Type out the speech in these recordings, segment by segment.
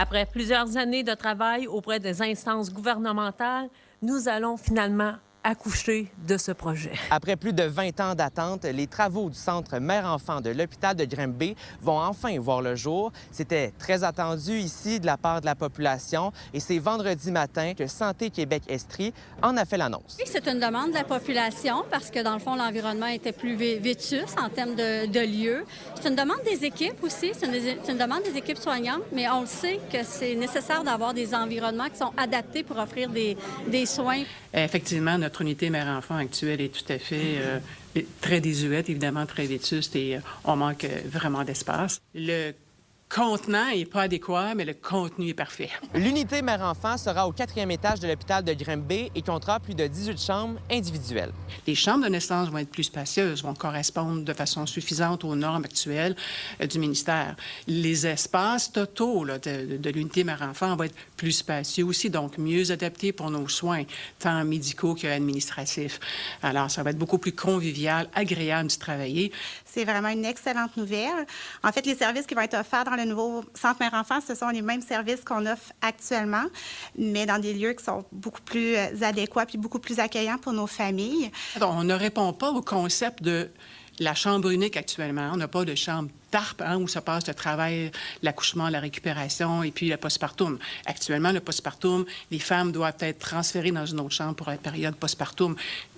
Après plusieurs années de travail auprès des instances gouvernementales, nous allons finalement accoucher de ce projet. Après plus de 20 ans d'attente, les travaux du centre mère-enfant de l'hôpital de Granby vont enfin voir le jour. C'était très attendu ici de la part de la population et c'est vendredi matin que Santé Québec-Estrie en a fait l'annonce. Oui, c'est une demande de la population parce que, dans le fond, l'environnement était plus vétuste en termes de lieux. C'est une demande des équipes aussi, c'est une demande des équipes soignantes, mais on le sait que c'est nécessaire d'avoir des environnements qui sont adaptés pour offrir des soins. Effectivement, notre unité mère-enfant actuelle est tout à fait très désuète, évidemment très vétuste et on manque vraiment d'espace. Le contenant n'est pas adéquat, mais le contenu est parfait. L'unité mère-enfant sera au 4e étage de l'hôpital de Granby et comptera plus de 18 chambres individuelles. Les chambres de naissance vont être plus spacieuses, vont correspondre de façon suffisante aux normes actuelles du ministère. Les espaces totaux là, de l'unité mère-enfant vont être plus spacieux aussi, donc mieux adaptés pour nos soins, tant médicaux qu'administratifs. Alors, ça va être beaucoup plus convivial, agréable d'y travailler. C'est vraiment une excellente nouvelle. En fait, les services qui vont être offerts dans le nouveau centre mère-enfant, ce sont les mêmes services qu'on offre actuellement, mais dans des lieux qui sont beaucoup plus adéquats puis beaucoup plus accueillants pour nos familles. Donc, on ne répond pas au concept de la chambre unique actuellement. On n'a pas de chambre TARP où se passe le travail, l'accouchement, la récupération et puis le postpartum. Actuellement, le postpartum, les femmes doivent être transférées dans une autre chambre pour la période postpartum.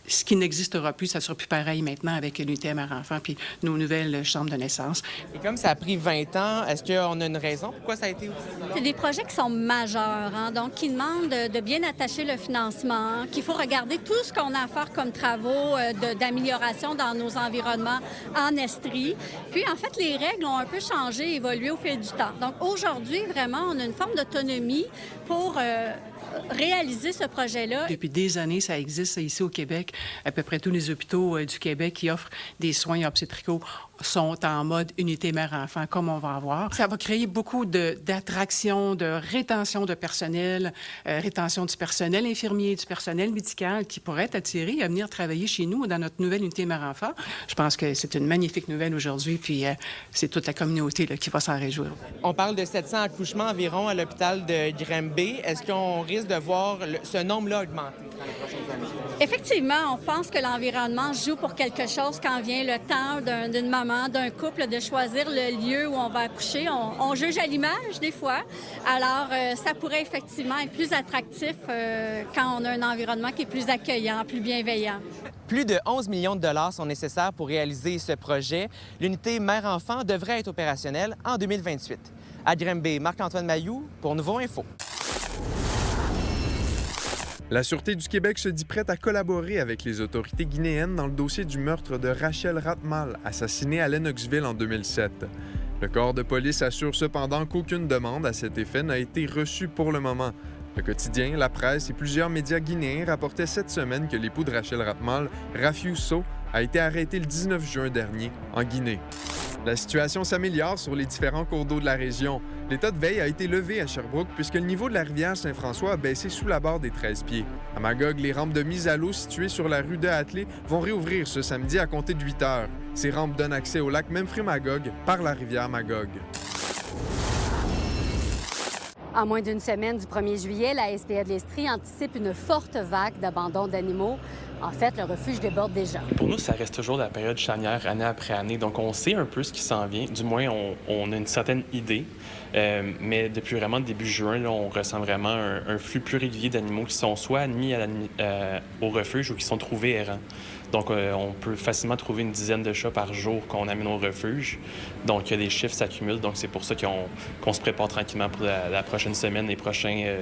Ce qui n'existera plus, ça ne sera plus pareil maintenant avec l'unité mère-enfant puis nos nouvelles chambres de naissance. Et comme ça a pris 20 ans, est-ce qu'on a une raison pourquoi ça a été aussi long? C'est des projets qui sont majeurs, donc qui demandent de bien attacher le financement, qu'il faut regarder tout ce qu'on a à faire comme travaux d'amélioration dans nos environnements en Estrie. Puis, en fait, les règles ont un peu changé, évolué au fil du temps. Donc, aujourd'hui, vraiment, on a une forme d'autonomie pour réaliser ce projet-là. Depuis des années, ça existe ici au Québec. À peu près tous les hôpitaux du Québec qui offrent des soins obstétricaux sont en mode unité mère-enfant, comme on va avoir. Ça va créer beaucoup d'attractions, de rétention de personnel, rétention du personnel infirmier, du personnel médical qui pourrait être attiré à venir travailler chez nous dans notre nouvelle unité mère-enfant. Je pense que c'est une magnifique nouvelle aujourd'hui, puis c'est toute la communauté là, qui va s'en réjouir. On parle de 700 accouchements environ à l'hôpital de Granby. Est-ce qu'on risque de voir ce nombre-là augmenter dans les prochaines années? Effectivement, on pense que l'environnement joue pour quelque chose quand vient le temps d'une maman, d'un couple, de choisir le lieu où on va accoucher. On juge à l'image des fois. Alors, ça pourrait effectivement être plus attractif quand on a un environnement qui est plus accueillant, plus bienveillant. Plus de 11 millions de dollars sont nécessaires pour réaliser ce projet. L'unité mère-enfant devrait être opérationnelle en 2028. À Granby, Marc-Antoine Mailloux pour Nouveau Info. La Sûreté du Québec se dit prête à collaborer avec les autorités guinéennes dans le dossier du meurtre de Rachel Ratmal, assassinée à Lennoxville en 2007. Le corps de police assure cependant qu'aucune demande à cet effet n'a été reçue pour le moment. Le quotidien, la presse et plusieurs médias guinéens rapportaient cette semaine que l'époux de Rachel Ratmal, Rafiou Sow, a été arrêté le 19 juin dernier en Guinée. La situation s'améliore sur les différents cours d'eau de la région. L'état de veille a été levé à Sherbrooke puisque le niveau de la rivière Saint-François a baissé sous la barre des 13 pieds. À Magog, les rampes de mise à l'eau situées sur la rue de Hatley vont réouvrir ce samedi à compter de 8 heures. Ces rampes donnent accès au lac Memphremagog par la rivière Magog. En moins d'une semaine du 1er juillet, la SPA de l'Estrie anticipe une forte vague d'abandon d'animaux. En fait, le refuge déborde déjà. Pour nous, ça reste toujours la période charnière année après année. Donc, on sait un peu ce qui s'en vient. Du moins, on a une certaine idée. Mais depuis vraiment début juin, là, on ressent vraiment un flux plus régulier d'animaux qui sont soit admis au refuge ou qui sont trouvés errants. Donc, on peut facilement trouver une dizaine de chats par jour qu'on amène au refuge. Donc, les chiffres s'accumulent. Donc, c'est pour ça qu'on se prépare tranquillement pour la prochaine semaine, les prochains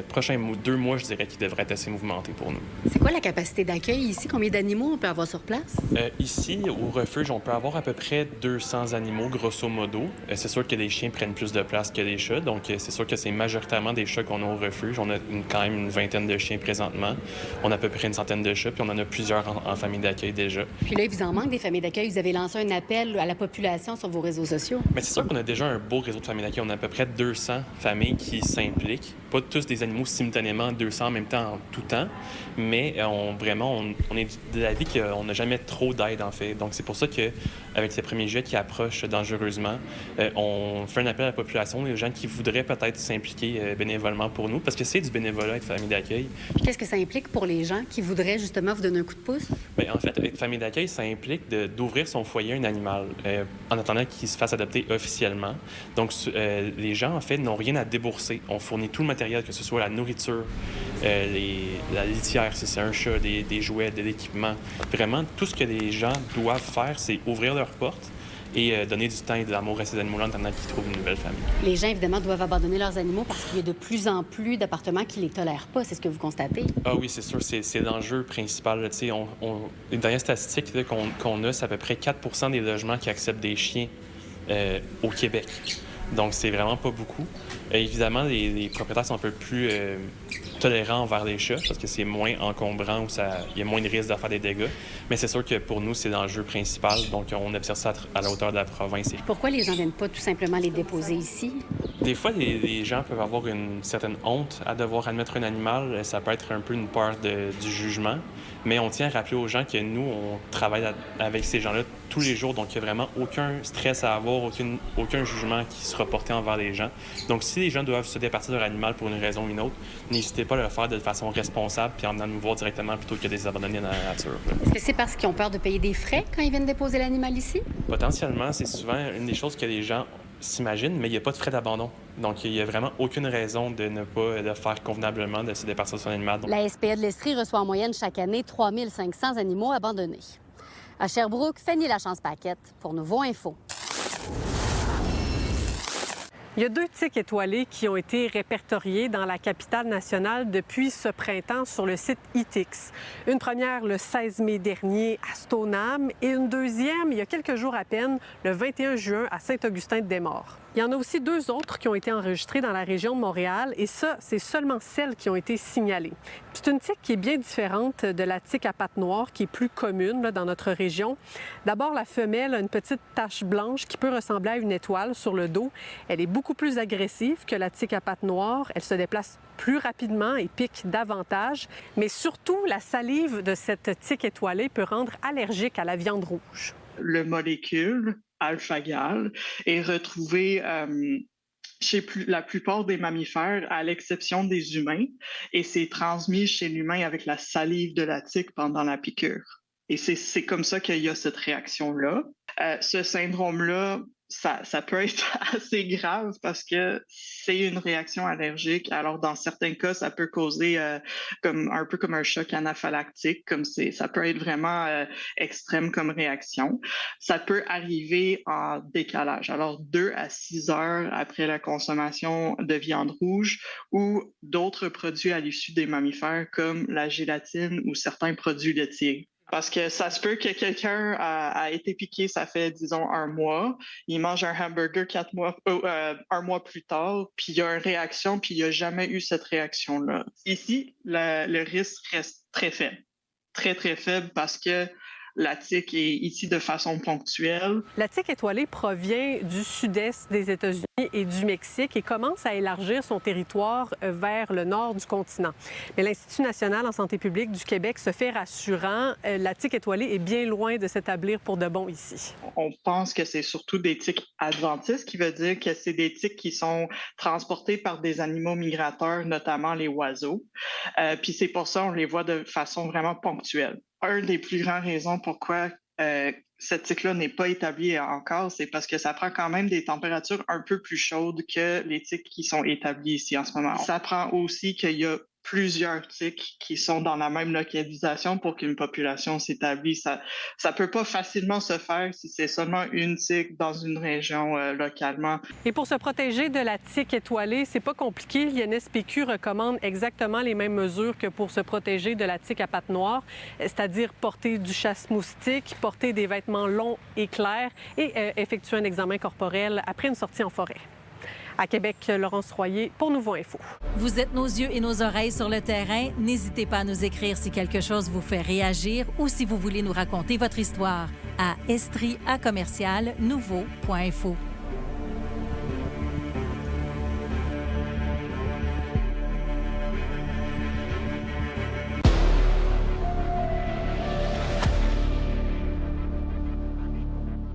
2 mois, je dirais, qui devraient être assez mouvementés pour nous. C'est quoi la capacité d'accueil ici? Combien d'animaux on peut avoir sur place? Ici, au refuge, on peut avoir à peu près 200 animaux, grosso modo. C'est sûr que les chiens prennent plus de place que les chats. Donc, c'est sûr que c'est majoritairement des chats qu'on a au refuge. On a quand même une vingtaine de chiens présentement. On a à peu près une centaine de chats, puis on en a plusieurs en famille d'accueil déjà. Puis là, il vous en manque des familles d'accueil. Vous avez lancé un appel à la population sur vos réseaux sociaux. Mais c'est sûr qu'on a déjà un beau réseau de familles d'accueil. On a à peu près 200 familles qui s'impliquent. Pas tous des animaux simultanément, 200 en même temps, en tout temps. Mais on est de l'avis qu'on n'a jamais trop d'aide, en fait. Donc, c'est pour ça qu'avec ces premiers jets qui approchent dangereusement, on fait un appel à la population, les gens qui voudraient peut-être s'impliquer bénévolement pour nous, parce que c'est du bénévolat être famille d'accueil. Qu'est-ce que ça implique pour les gens qui voudraient justement vous donner un coup de pouce? Bien, en fait, être famille d'accueil, ça implique d'ouvrir son foyer à un animal en attendant qu'il se fasse adopter officiellement. Donc, les gens, en fait, n'ont rien à débourser. On fournit tout le matériel, que ce soit la nourriture, la litière, si c'est un chat, des jouets, de l'équipement. Vraiment, tout ce que les gens doivent faire, c'est ouvrir leurs portes et donner du temps et de l'amour à ces animaux-là en attendant qu'ils trouvent une nouvelle famille. Les gens, évidemment, doivent abandonner leurs animaux parce qu'il y a de plus en plus d'appartements qui ne les tolèrent pas. C'est ce que vous constatez? Ah oui, c'est sûr. C'est l'enjeu principal. Les dernières statistiques qu'on a, c'est à peu près 4 des logements qui acceptent des chiens au Québec. Donc, c'est vraiment pas beaucoup. Évidemment, les propriétaires sont un peu plus tolérants envers les chats parce que c'est moins encombrant, il y a moins de risques de faire des dégâts. Mais c'est sûr que pour nous, c'est l'enjeu principal. Donc, on observe ça à la hauteur de la province. Pourquoi les gens ne viennent pas tout simplement les déposer ici? Des fois, les gens peuvent avoir une certaine honte à devoir admettre un animal. Ça peut être un peu une peur du jugement. Mais on tient à rappeler aux gens que nous, on travaille avec ces gens-là tous les jours. Donc, il n'y a vraiment aucun stress à avoir, aucun jugement qui sera porté envers les gens. Donc, si les gens doivent se départir de leur animal pour une raison ou une autre, n'hésitez pas à le faire de façon responsable puis en venant nous voir directement plutôt que de les abandonner dans la nature. Est-ce que c'est parce qu'ils ont peur de payer des frais quand ils viennent déposer l'animal ici? Potentiellement, c'est souvent une des choses que les gens s'imaginent, mais il n'y a pas de frais d'abandon. Donc, il n'y a vraiment aucune raison de ne pas le faire convenablement, de se départir de son animal. La SPA de l'Estrie reçoit en moyenne chaque année 3 500 animaux abandonnés. À Sherbrooke, Fanny Lachance-Paquette pour Nouveau Info. Il y a 2 tiques étoilés qui ont été répertoriés dans la capitale nationale depuis ce printemps sur le site ITIX. Une première le 16 mai dernier à Stoneham et une deuxième il y a quelques jours à peine, le 21 juin à Saint-Augustin-de-Desmaures. Il y en a aussi 2 autres qui ont été enregistrées dans la région de Montréal et ça, c'est seulement celles qui ont été signalées. C'est une tique qui est bien différente de la tique à pattes noires qui est plus commune là, dans notre région. D'abord, la femelle a une petite tache blanche qui peut ressembler à une étoile sur le dos. Elle est beaucoup plus agressive que la tique à pattes noires. Elle se déplace plus rapidement et pique davantage. Mais surtout, la salive de cette tique étoilée peut rendre allergique à la viande rouge. Le molécule alpha-gal est retrouvé chez la plupart des mammifères, à l'exception des humains, et c'est transmis chez l'humain avec la salive de la tique pendant la piqûre. Et c'est comme ça qu'il y a cette réaction-là. Ce syndrome-là, ça peut être assez grave parce que c'est une réaction allergique. Alors, dans certains cas, ça peut causer un peu comme un choc anaphylactique, ça peut être vraiment extrême comme réaction. Ça peut arriver en décalage, alors 2 à 6 heures après la consommation de viande rouge ou d'autres produits à l'issue des mammifères comme la gélatine ou certains produits laitiers. Parce que ça se peut que quelqu'un a été piqué, ça fait, disons, 1 mois. Il mange un hamburger 1 mois plus tard, puis il y a une réaction, puis il n'y a jamais eu cette réaction-là. Ici, le risque reste très faible. Très, très faible parce que la tique est ici de façon ponctuelle. La tique étoilée provient du sud-est des États-Unis et du Mexique et commence à élargir son territoire vers le nord du continent. Mais l'Institut national en santé publique du Québec se fait rassurant. La tique étoilée est bien loin de s'établir pour de bon ici. On pense que c'est surtout des tiques adventices, qui veut dire que c'est des tiques qui sont transportées par des animaux migrateurs, notamment les oiseaux. Puis c'est pour ça qu'on les voit de façon vraiment ponctuelle. Un des plus grandes raisons pourquoi cette tique-là n'est pas établie encore, c'est parce que ça prend quand même des températures un peu plus chaudes que les tiques qui sont établies ici en ce moment. Ça prend aussi qu'il y a plusieurs tiques qui sont dans la même localisation pour qu'une population s'établisse. Ça peut pas facilement se faire si c'est seulement une tique dans une région localement. Et pour se protéger de la tique étoilée, c'est pas compliqué. L'INSPQ recommande exactement les mêmes mesures que pour se protéger de la tique à pattes noires, c'est-à-dire porter du chasse-moustique, porter des vêtements longs et clairs et effectuer un examen corporel après une sortie en forêt. À Québec, Laurence Royer pour Nouveau Info. Vous êtes nos yeux et nos oreilles sur le terrain. N'hésitez pas à nous écrire si quelque chose vous fait réagir ou si vous voulez nous raconter votre histoire à estrie@commercialnouveau.info.